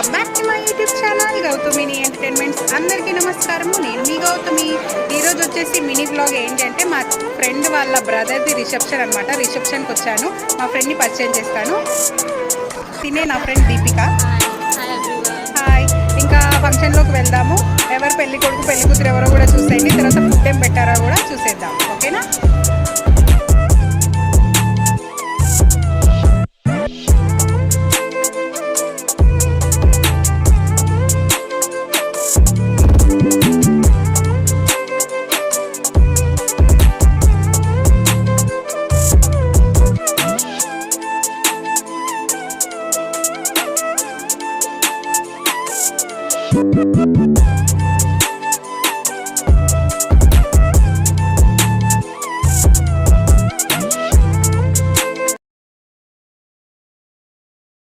Welcome back to my YouTube channel Gautamini entertainments. అందరికీ నమస్కారము. నేను మీ గౌతమి. ఈరోజు వచ్చేసి మినీ బ్లాగ్ ఏంటంటే మా ఫ్రెండ్ వాళ్ళ బ్రదర్ది రిసెప్షన్ అనమాట. రిసెప్షన్కి వచ్చాను. మా ఫ్రెండ్ని పరిచయం చేస్తాను. తినే నా ఫ్రెండ్ దీపిక. హాయ్. ఇంకా ఫంక్షన్లోకి వెళ్దాము. ఎవరు పెళ్లి కొడుకు పెళ్లి కూతురు ఎవరో కూడా చూసేయండి. తర్వాత ఫుడ్ ఏం పెట్టారో కూడా చూసేద్దాం. ఓకేనా?